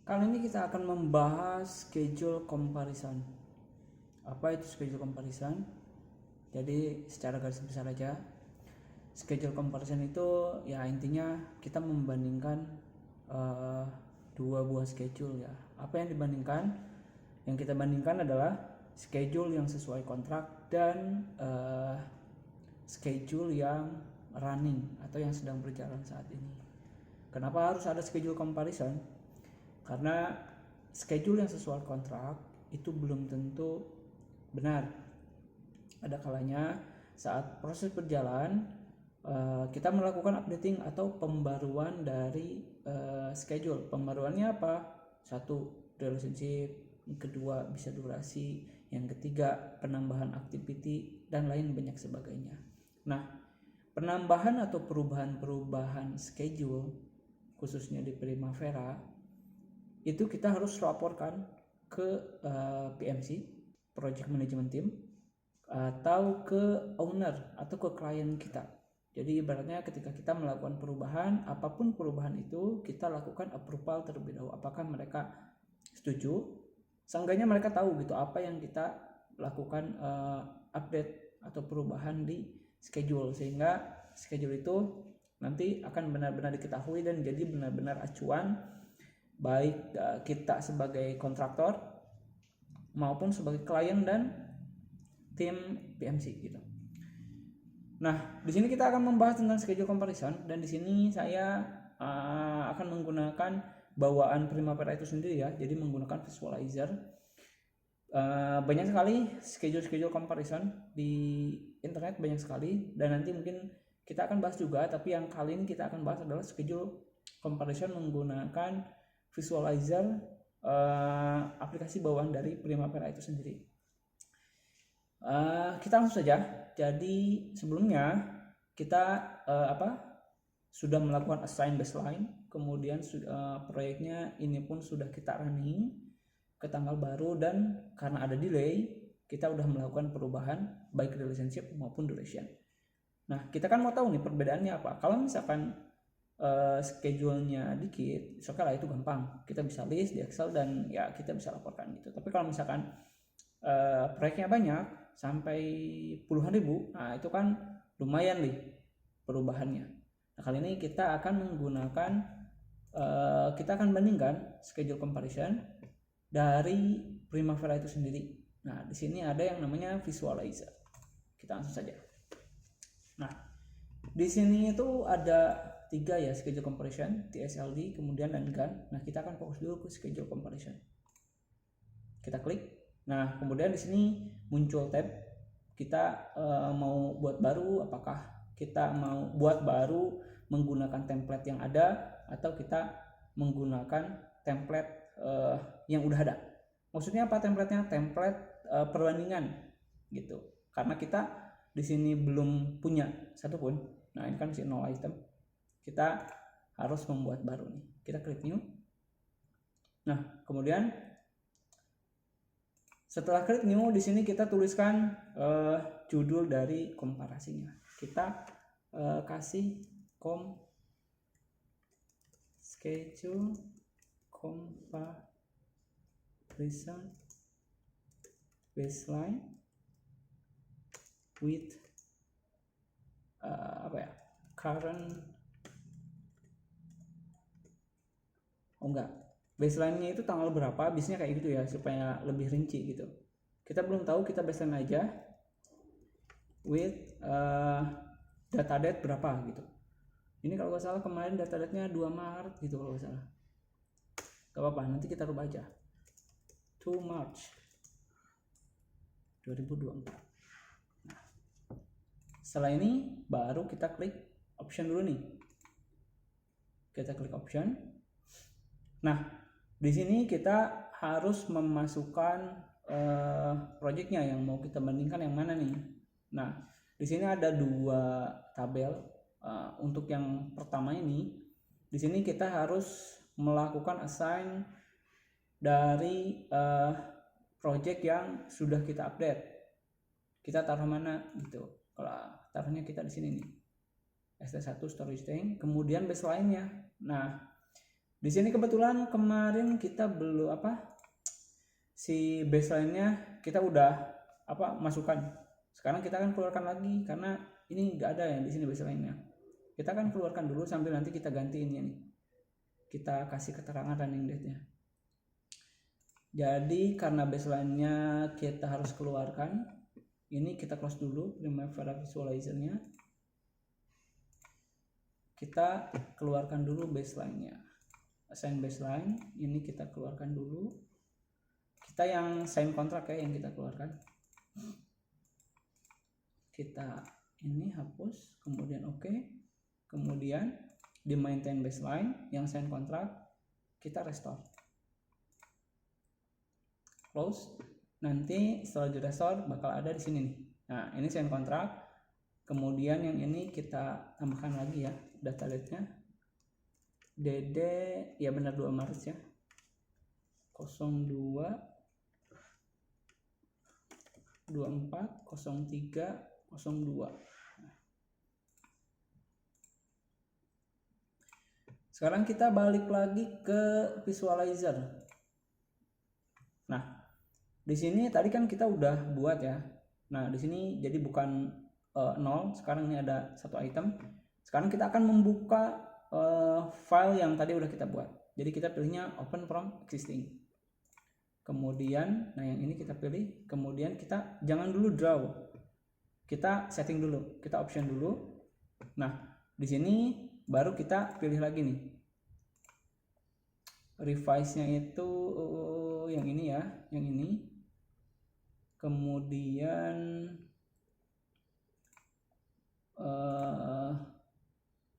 Kali ini kita akan membahas schedule comparison. Apa itu schedule comparison? Jadi secara garis besar aja, schedule comparison itu ya intinya kita membandingkan dua buah schedule ya. Apa yang dibandingkan? Yang kita bandingkan adalah schedule yang sesuai kontrak dan schedule yang running atau yang sedang berjalan saat ini. Kenapa harus ada schedule comparison? Karena schedule yang sesuai kontrak itu belum tentu benar. Ada kalanya saat proses berjalan kita melakukan updating atau pembaruan dari schedule. Pembaruannya apa? Satu, relationship. Yang kedua, bisa durasi. Yang ketiga, penambahan activity dan lain banyak sebagainya. Nah, penambahan atau perubahan schedule khususnya di Primavera itu kita harus laporkan ke PMC, Project Management Team, atau ke owner atau ke klien kita. Jadi ibaratnya ketika kita melakukan perubahan, apapun perubahan itu kita lakukan approval terlebih dahulu. Apakah mereka setuju? Seenggaknya mereka tahu gitu apa yang kita lakukan update atau perubahan di schedule, sehingga schedule itu nanti akan benar-benar diketahui dan jadi benar-benar acuan baik kita sebagai kontraktor maupun sebagai klien dan tim PMC gitu. Nah, di sini kita akan membahas tentang schedule comparison dan di sini saya akan menggunakan bawaan Primavera itu sendiri ya. Jadi menggunakan visualizer. Banyak sekali schedule comparison di internet, banyak sekali, dan nanti mungkin kita akan bahas juga, tapi yang kali ini kita akan bahas adalah schedule comparison menggunakan visualizer aplikasi bawaan dari Primavera itu sendiri. Kita langsung saja. Jadi sebelumnya kita sudah melakukan assign baseline, kemudian proyeknya ini pun sudah kita running ke tanggal baru, dan karena ada delay kita udah melakukan perubahan baik relationship maupun duration. Nah, kita kan mau tahu nih perbedaannya apa. Kalau misalkan schedule-nya dikit, oke lah, itu gampang, kita bisa list di Excel dan ya kita bisa laporkan gitu. Tapi kalau misalkan proyeknya banyak sampai puluhan ribu, nah itu kan lumayan nih perubahannya. Nah, kali ini kita akan menggunakan kita akan bandingkan schedule comparison dari Primavera itu sendiri. Nah, di sini ada yang namanya visualizer. Kita langsung saja. Nah, di sini itu ada 3 ya, schedule comparison, TSLD, kemudian dan GAN. Nah, kita akan fokus dulu ke schedule comparison. Kita klik. Nah, kemudian di sini muncul tab. Kita mau buat baru, apakah kita mau buat baru menggunakan template yang ada atau kita menggunakan template yang udah ada. Maksudnya apa templatenya? Template perbandingan gitu. Karena kita di sini belum punya satupun. Nah, ini kan masih 0 item. Kita harus membuat baru nih. Kita klik new. Nah, kemudian setelah klik new, di sini kita tuliskan judul dari komparasinya. Kita kasih schedule comparison baseline with current baseline-nya itu tanggal berapa, biasanya kayak gitu ya, supaya lebih rinci gitu. Kita belum tahu, kita baseline aja with data date berapa gitu. Ini kalau nggak salah kemarin data date-nya 2 Maret gitu kalau nggak salah. Gak apa-apa, nanti kita rubah aja 2 March 2024. Nah, setelah ini baru kita klik option dulu nih. Kita klik option. Nah, di sini kita harus memasukkan projectnya yang mau kita bandingkan yang mana nih. Nah, di sini ada 2 tabel. Untuk yang pertama ini, di sini kita harus melakukan assign dari project yang sudah kita update. Kita taruh mana gitu. Kalau taruhnya kita di sini nih. ST1 storage tank, kemudian baseline-nya. Nah, Di sini kebetulan kemarin kita belum si baseline-nya kita udah masukkan. Sekarang kita akan keluarkan lagi karena ini nggak ada ya di sini baseline-nya. Kita akan keluarkan dulu sambil nanti kita ganti ini nih. Kita kasih keterangan running date-nya. Jadi karena baseline-nya kita harus keluarkan, ini kita close dulu Primavera visualizer-nya. Kita keluarkan dulu baseline-nya. Assign baseline, ini kita keluarkan dulu. Kita yang sign kontrak ya yang kita keluarkan. Kita ini hapus, kemudian oke. Kemudian di maintain baseline yang sign kontrak kita restore. Close. Nanti setelah di restore bakal ada di sini nih. Nah, ini sign kontrak. Kemudian yang ini kita tambahkan lagi ya data date-nya. DD ya benar 2 Maret ya. 02 24 03 02. Sekarang kita balik lagi ke visualizer. Nah, di sini tadi kan kita udah buat ya. Nah, di sini jadi bukan 0, sekarang ini ada satu item. Sekarang kita akan membuka file yang tadi udah kita buat. Jadi kita pilihnya open from existing. Kemudian, nah yang ini kita pilih. Kemudian kita jangan dulu draw. Kita setting dulu, kita option dulu. Nah, di sini baru kita pilih lagi nih. Revise-nya itu yang ini ya, yang ini. Kemudian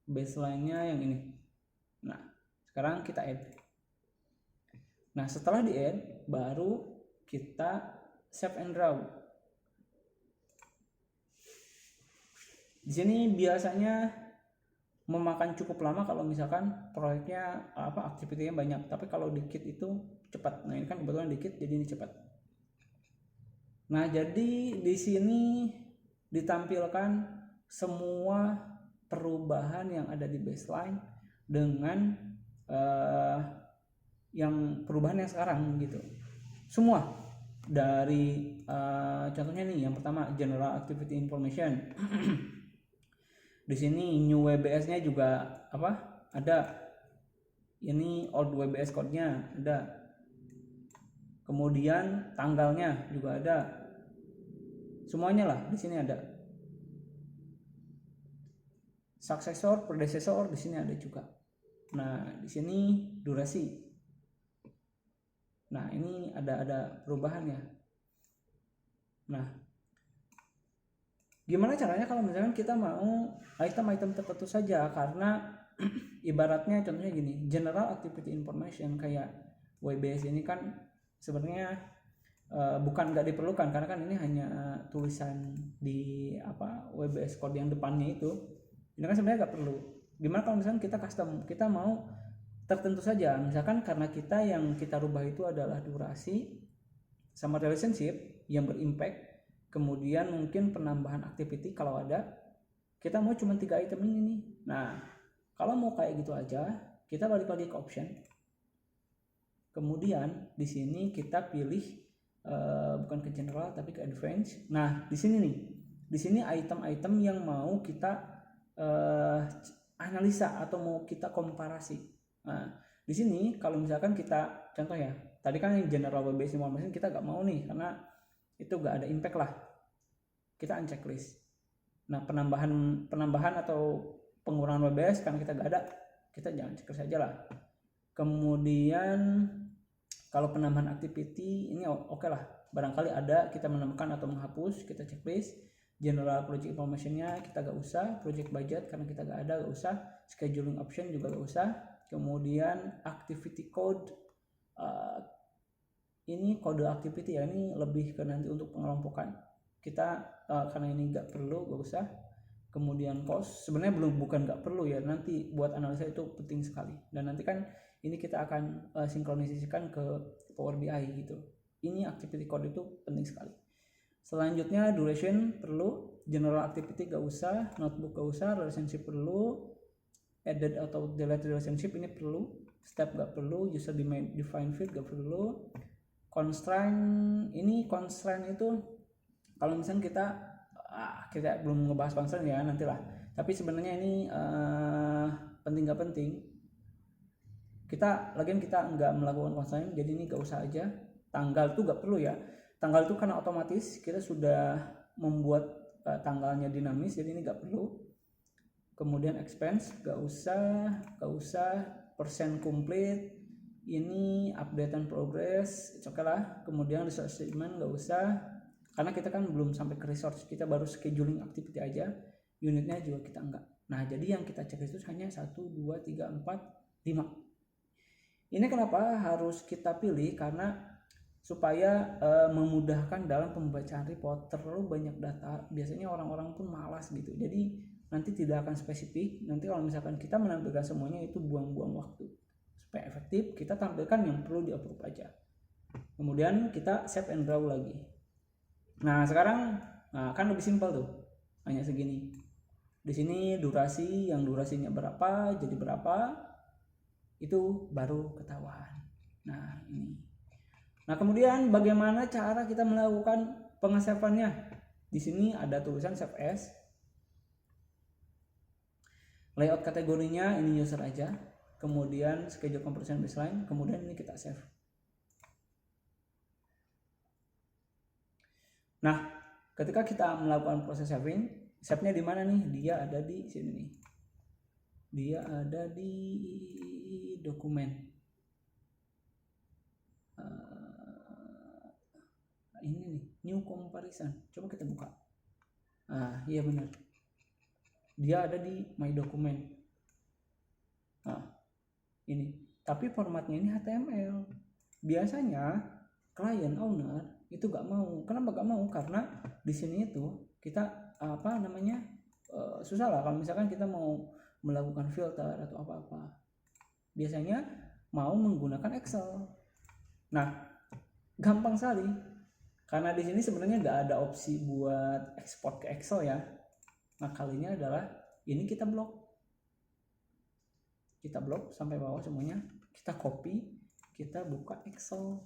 baseline-nya yang ini. Nah, sekarang kita add. Nah, setelah di add, baru kita save and draw. Di sini biasanya memakan cukup lama kalau misalkan proyeknya aktivitinya banyak, tapi kalau dikit itu cepat. Nah, ini kan kebetulan dikit jadi ini cepat. Nah, jadi di sini ditampilkan semua perubahan yang ada di baseline dengan yang perubahan yang sekarang gitu. Semua dari contohnya nih yang pertama general activity information. Di sini new WBS-nya juga ada. Ini old WBS code-nya ada. Kemudian tanggalnya juga ada. Semuanya lah di sini ada. Successor, predecessor di sini ada juga. Nah, di sini durasi. Nah, ini ada perubahannya. Nah, gimana caranya kalau misalkan kita mau item-item tertentu saja, karena ibaratnya contohnya gini, general activity information kayak WBS ini kan sebenarnya bukan nggak diperlukan, karena kan ini hanya tulisan di WBS code yang depannya itu. Ini kan sebenarnya nggak perlu. Gimana kalau misalkan kita custom, kita mau tertentu saja, misalkan karena kita yang kita rubah itu adalah durasi sama relationship yang berimpact, kemudian mungkin penambahan activity kalau ada, kita mau cuma 3 item ini nih. Nah, kalau mau kayak gitu aja, kita balik lagi ke option. Kemudian di sini kita pilih bukan ke general tapi ke advanced. Nah, di sini nih, di sini item-item yang mau kita analisa atau mau kita komparasi. Nah, di sini kalau misalkan kita contoh ya, tadi kan yang general WBS information kita nggak mau nih karena itu nggak ada impact lah. Kita uncheck list. Nah, penambahan atau pengurangan WBS karena kita nggak ada, kita jangan check saja lah. Kemudian kalau penambahan activity ini oke lah. Barangkali ada kita menambahkan atau menghapus, kita checklist. General project information-nya kita gak usah, project budget karena kita gak ada, gak usah, scheduling option juga gak usah. Kemudian activity code, ini kode activity ya, ini lebih ke nanti untuk pengelompokan kita, karena ini gak perlu, gak usah. Kemudian cost, sebenarnya bukan gak perlu ya, nanti buat analisa itu penting sekali. Dan nanti kan ini kita akan sinkronisasikan ke Power BI gitu. Ini activity code itu penting sekali. Selanjutnya duration perlu, general activity gak usah, notebook gak usah, relationship perlu, added atau delete relationship ini perlu. step gak perlu, user define field gak perlu. Constraint itu kalau misalnya kita belum ngebahas constraint ya, nantilah. Tapi sebenarnya ini penting gak penting, kita nggak melakukan constraint, jadi ini gak usah aja. Tanggal tuh gak perlu ya, tanggal itu karena otomatis kita sudah membuat tanggalnya dinamis, jadi ini gak perlu. Kemudian expense gak usah. Persen complete, ini update and progress, oke lah. Kemudian resource statement gak usah, karena kita kan belum sampai ke resource, kita baru scheduling activity aja, unitnya juga kita enggak. Nah jadi yang kita cek itu hanya 1, 2, 3, 4, 5. Ini kenapa harus kita pilih, karena supaya memudahkan dalam pembacaan report. Terlalu banyak data biasanya orang-orang pun malas gitu, jadi nanti tidak akan spesifik. Nanti kalau misalkan kita menampilkan semuanya itu buang-buang waktu. Supaya efektif, kita tampilkan yang perlu di-approve aja. Kemudian kita save and draw lagi. Nah sekarang kan lebih simpel tuh, hanya segini. Di sini durasi, yang durasinya berapa jadi berapa, itu baru ketahuan. Nah ini. Nah kemudian bagaimana cara kita melakukan pengesavannya? Di sini ada tulisan save as. Layout kategorinya ini user aja, kemudian schedule comparison baseline, kemudian ini kita save. Nah, ketika kita melakukan proses saving, save-nya di mana nih? Dia ada di sini nih. Dia ada di dokumen. Ini nih, new comparison. Coba kita buka. Iya benar. Dia ada di my document. Ini. Tapi formatnya ini HTML. Biasanya client owner itu gak mau. Kenapa gak mau? Karena di sini itu kita susah lah kalau misalkan kita mau melakukan filter atau apa-apa. Biasanya mau menggunakan Excel. Nah, gampang sekali. Karena di sini sebenarnya gak ada opsi buat ekspor ke Excel ya. Nah kalinya adalah ini kita blok sampai bawah semuanya, kita copy, kita buka Excel.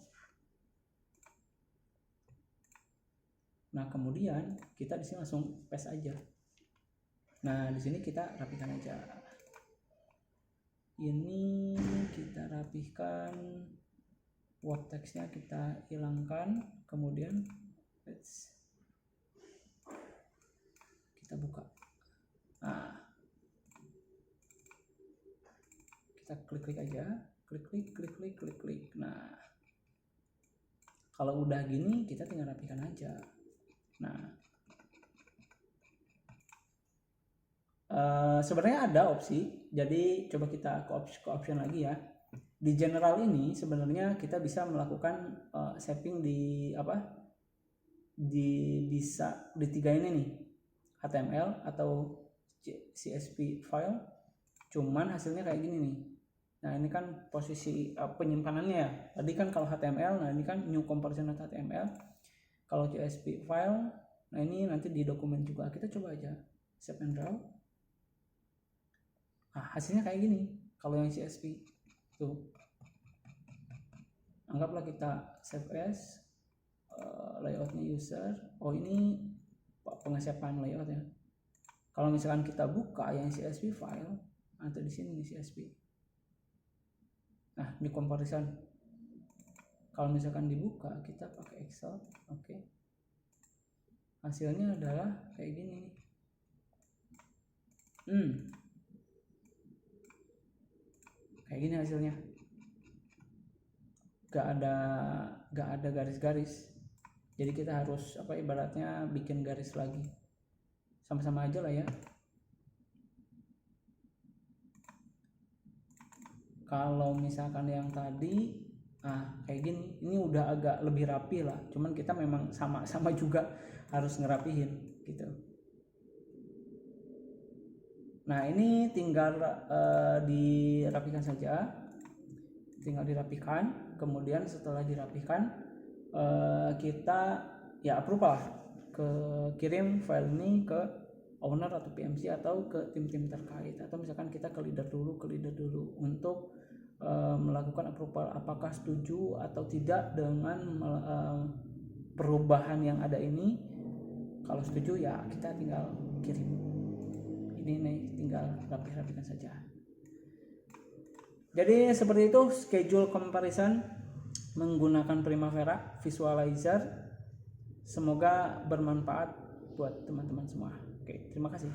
Nah kemudian kita di sini langsung paste aja. Nah di sini kita rapikan aja. Ini kita rapihkan, word text-nya kita hilangkan, kemudian kita buka. Kita klik aja, klik. Nah, kalau udah gini kita tinggal rapikan aja. Nah, sebenarnya ada opsi. Jadi coba kita ke option lagi ya. Di general ini sebenarnya kita bisa melakukan saving di bisa di 3 ini nih, HTML atau CSV file, cuman hasilnya kayak gini nih. Nah ini kan posisi penyimpanannya ya. Tadi kan kalau HTML, nah ini kan new comparison HTML. Kalau CSV file, nah ini nanti di dokumen juga. Kita coba aja save and draw. Nah hasilnya kayak gini. Kalau yang CSV tuh, anggaplah kita save as, layoutnya user. Oh ini pengesapan layout ya. Kalau misalkan kita buka yang CSV file, atau di sini nih CSV. Nah, ini comparison. Kalau misalkan dibuka, kita pakai Excel, oke. Hasilnya adalah kayak gini nih. Kayak gini hasilnya. Gak ada garis-garis. Jadi kita harus ibaratnya bikin garis lagi. Sama-sama aja lah ya. Kalau misalkan yang tadi kayak gini, ini udah agak lebih rapi lah. Cuman kita memang sama juga harus ngerapihin gitu. Nah ini tinggal dirapikan saja. Tinggal dirapikan. Kemudian setelah dirapikan, kita ya approve lah, kirim file ini ke owner atau PMC atau ke tim-tim terkait, atau misalkan kita ke leader dulu untuk melakukan approval, apakah setuju atau tidak dengan perubahan yang ada ini. Kalau setuju ya kita tinggal kirim ini nih, tinggal rapikan saja. Jadi seperti itu schedule comparison menggunakan Primavera Visualizer. Semoga bermanfaat buat teman-teman semua. Oke, terima kasih.